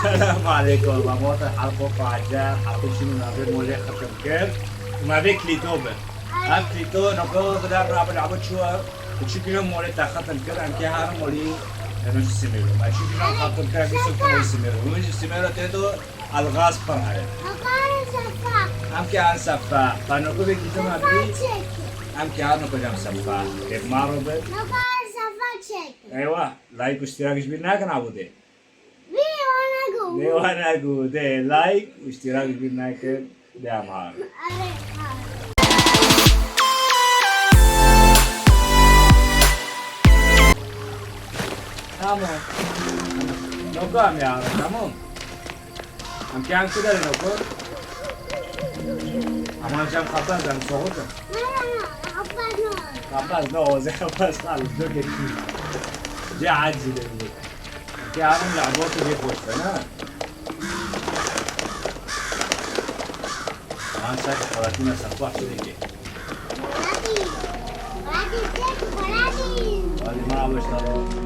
السلام عليكم بابا حلقة فاجعة حلقة شنو نابي مولي ختم كير وما بي كليتو به هم كليتو نقول بدر راب لعبة شو وشكله مولي تختم كير هم كي هار مولي نمش سميرو ما شكله ختم كير بيسو كمل سميرو ومش سميرو تيتو الغاز پر هاي هم كي هار سفا فنقول بكليتو ما بي هم كي هار نقول جام سفا كيف مارو به ايوه لايك واشتراك ايش بينا كان عبودي وانا اقول لايك واشتراك بالناكر ده معاك تمام نقام يا عم تمام هم كان كده نقول اما جام خطر دم صوت خلاص لا زي خلاص خلاص دو كده جا عجز ده كي عامل لعبوته بيخوش انا ما ساكت خلاتينا سفاح شو ديكي ولادي ما عم بشتغل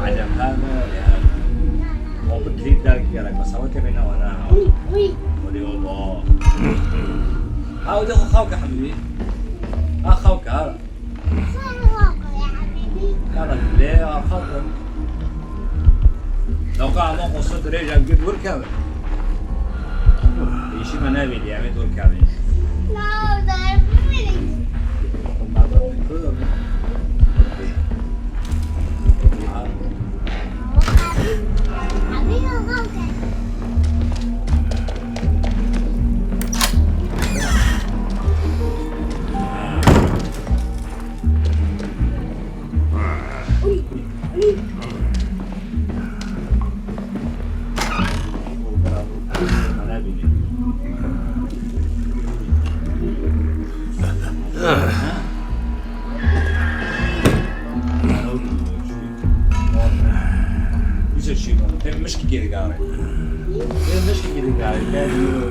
عجب هذا يا مو بكريت دارك يا لك بس هوت بينا وانا ودي والله هاو ده خوك يا حبيبي خوك هذا يلا ليه خوك لو قام مو قصد رجع قد وركب يشي منابل يعمل وركب لا ده مشكلة كده قاري مشكلة كده قاري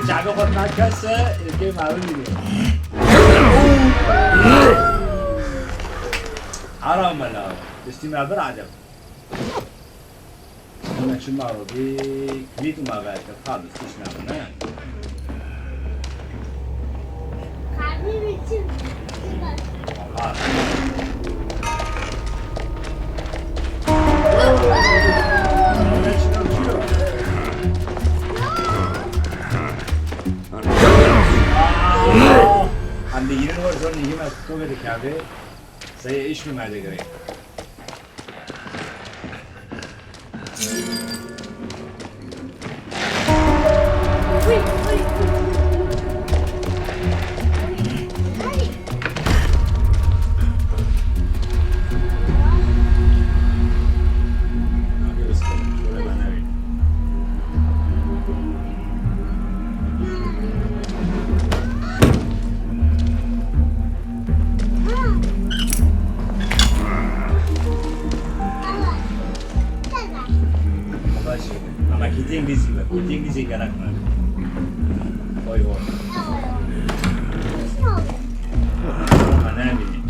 جعبه خود نکسه یکی معلوم میده حرام ملا دستی معبر عجب انا شو معروضي كليت ما غير خالص مش معنا حبيبي تشوف هم دیگه رو زن نیم از تو بده کرده سعی ایش میمرده گره کیت انگلیسی بر کیت انگلیسی گرک من وای وای من نمیدونم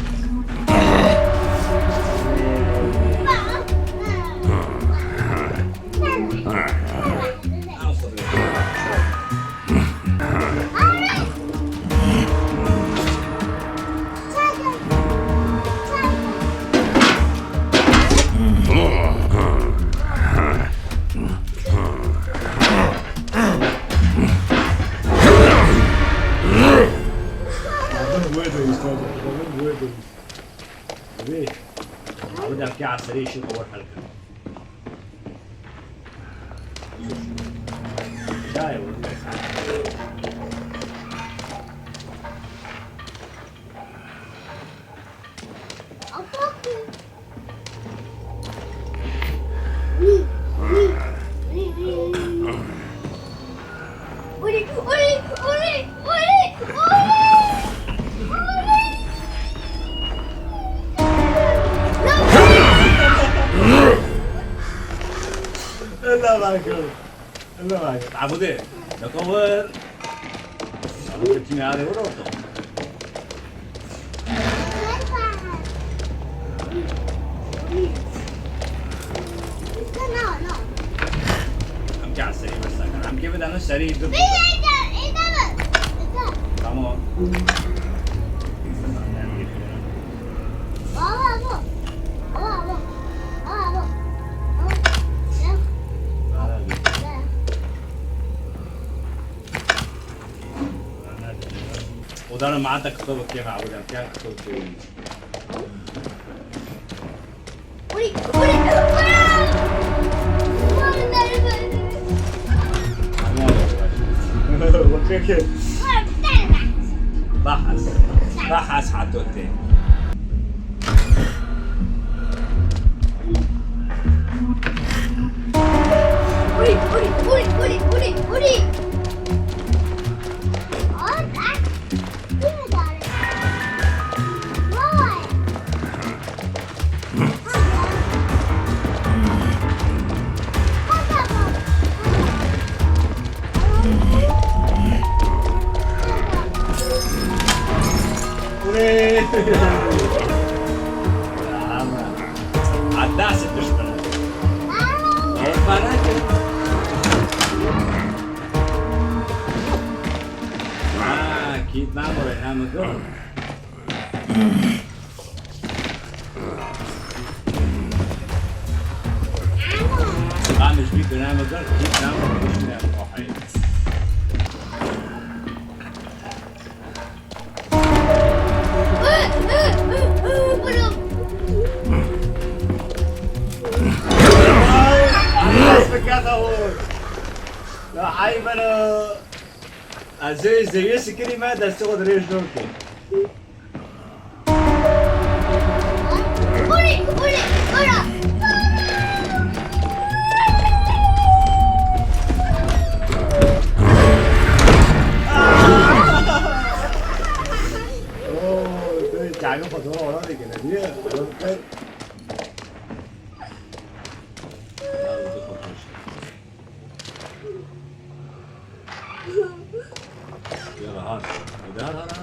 بدأ في على السريع شوف أول حلقة شاي لا معقول لا معقول عبودي نكور كنت هذا وروطه عم على السريع بس عم كيف بدنا السريع تمام وده ما عندك كتب كيف عبودي كيف كتب كيف بحث حتى التاني عداسة تشبه فراكب أكيد نعمل نعمل دور مش بيك نعمل دور أكيد نعمل مش نعمل واحد لا حيبنا زي سكري ما دا استغد ريش دوركي اوه تعالوا خطوة ورا دي كده دي يلا هات وده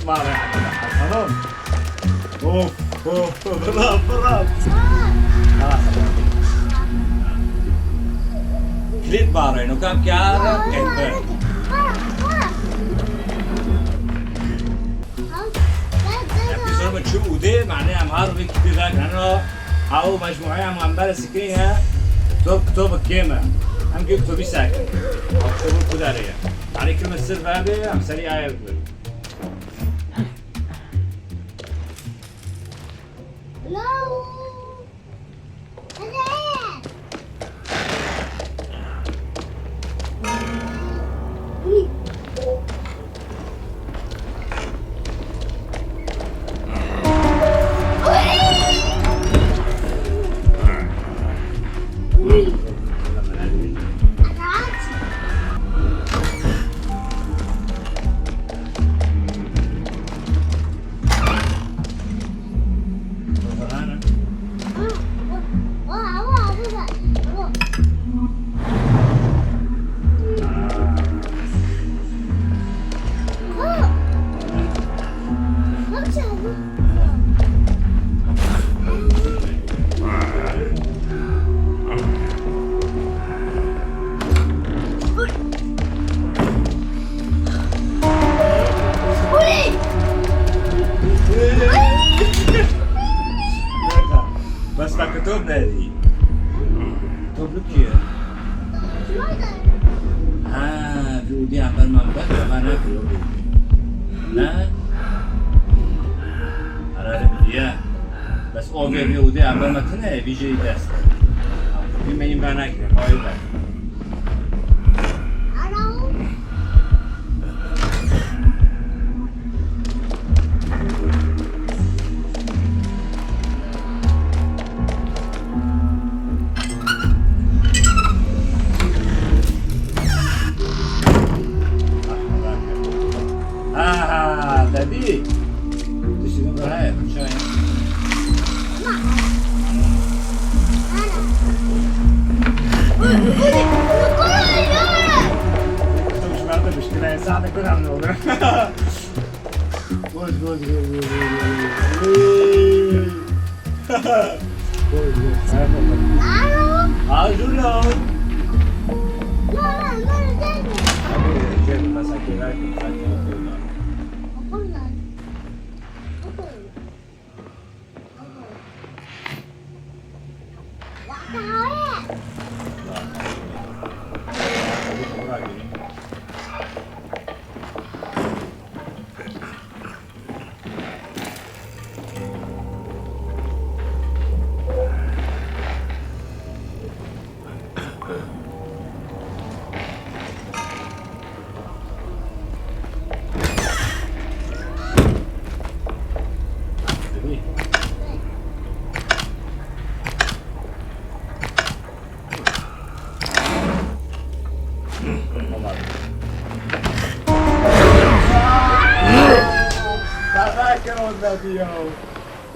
مرة تمام اوف اوف برافو خلاص كليت بارين وكم كارم كيف اپیزود من چه بوده معنی هم هر وقت دیگر کنار او مجموعه هم منبر سکریه تو کتاب کیمه هم که کتابی سکر کتاب کدریه معنی کلمه سر بابه هم سریع آیه بکنه تبلو كيه؟ في ودي عبال ما مبكر ما ناكل لا على بديه بس او في ودي عبال ما تنه بيجي دست في ما ينبع ناكل هاي بقى تدي تشتري براي شاي مش بعرف مشكلة ساعة كنا عم نقول جوز جوز جوز جوز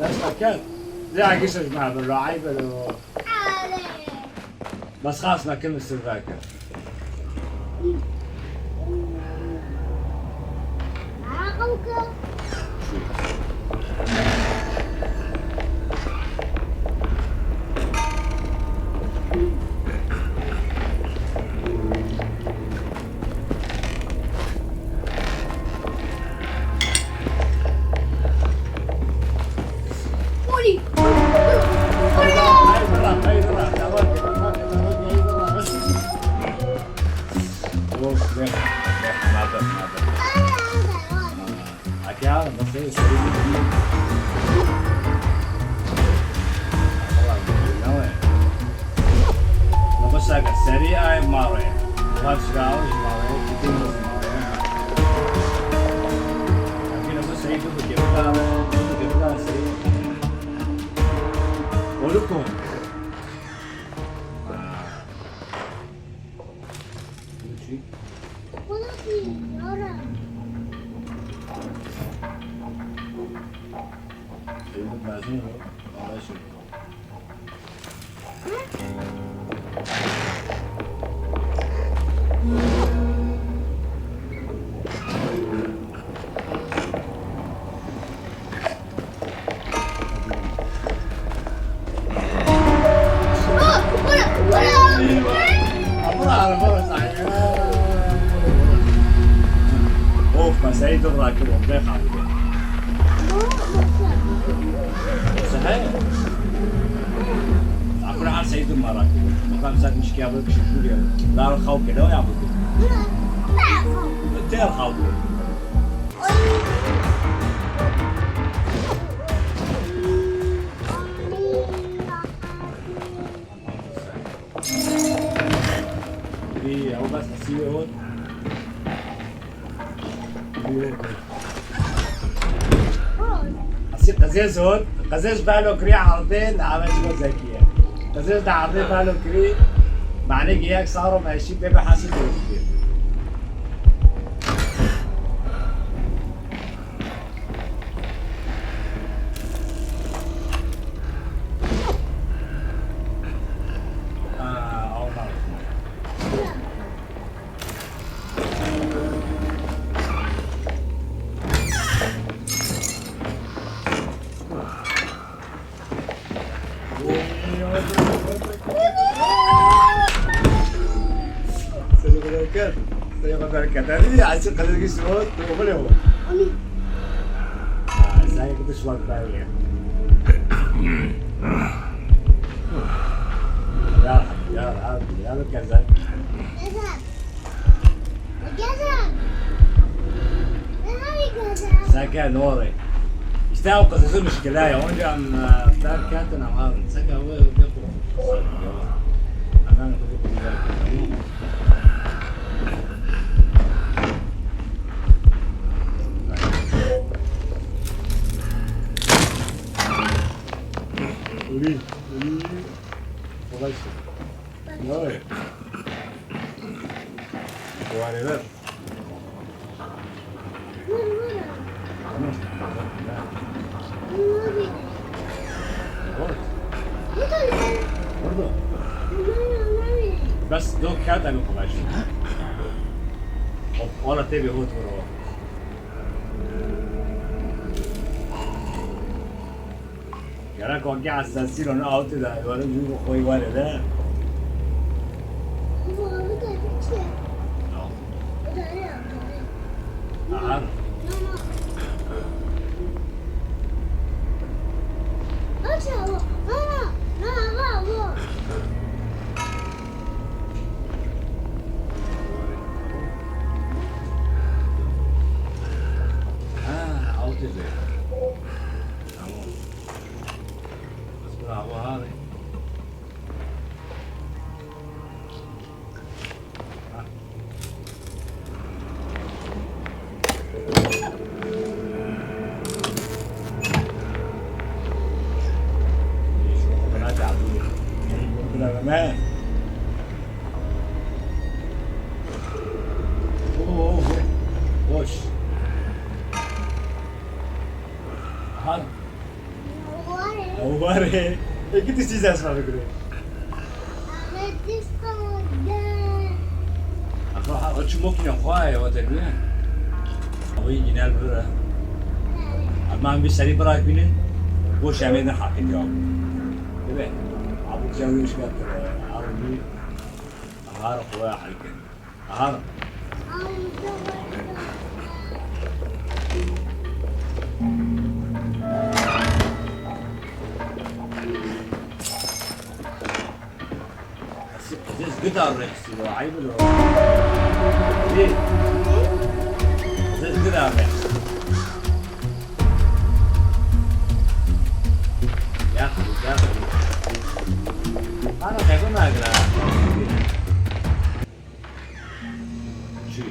بس مكان زي عقيش مع بالراعي بلو بس خلاص ما كل السرفاكر سريعة مرة وهذا شراوي مرة كتير لكن أبو سعيد بجيبها سريع ولكم سعيد الراكب وبدأ خالد صحيح أقول عن سعيد المراكب مقام ساك مش كيابل كشوفوا اليوم لا الخوف كده ويا أبوك تير الخوف في أو بس نسيه هون قزاز هون قزاز باله كري عرضين عمل شو زكية قزاز ده عرضين باله كري معناه جياك صاروا ماشي بيبقى حاسس كتير Tadi asyik kalau lagi suruh tu boleh apa? Saya kita suruh tahu ya. Ya, يلا كذا سكا نوري اشتاقوا قصصوا مشكلة يا وانجا عن تار كاتنا عارن سكا هو يقول أنا كنت 우리 뭐가 있어? 너희 좋아하는 برضه بس دول كات أنا كوباش ولا تبي هو تروح يراك وقع السلسلة أنا أوت ده ولا يجوا خوي ولا ده أهان أوت ده بس برافو هذا كمان اوه وش هذا مبارك كنت تيجي اسمع فكره اخو وش ممكن اخويا وتقول ابوي ينال برا اما عم بيشتري براك بينن وش عملنا حق اليوم تبع ابو جاوي وش قال عربي أهار أخويا حلقة أهار This guitar riffs, you know, I will. This guitar riffs. يا أخي أنا خايف ما أقرأ. شو؟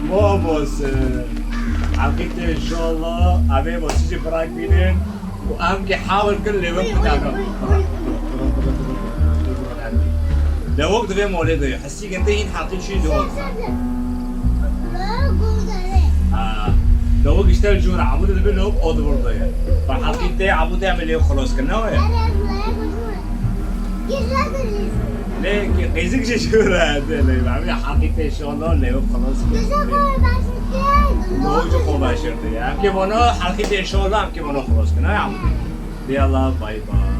باباس عقيدة إن شاء الله أبي بسيجي براك بينين وأمكي حاول كل وقت تعمل ده وقت في مولده حسيك أنت هين حاطين شيء ده ده وقت اشتغل جون عمود ده بينهم أو ده برضه يعني فحاطين ده عمود يعمل إيه وخلاص كنا وين ليه قيزك شو هذا اللي بعمل حقيقة إن شاء الله اللي هو خلاص موجود مباشر ده يعني كي منو حقيقة إن شاء الله كي منو خلاص كنا يا عم يلا باي باي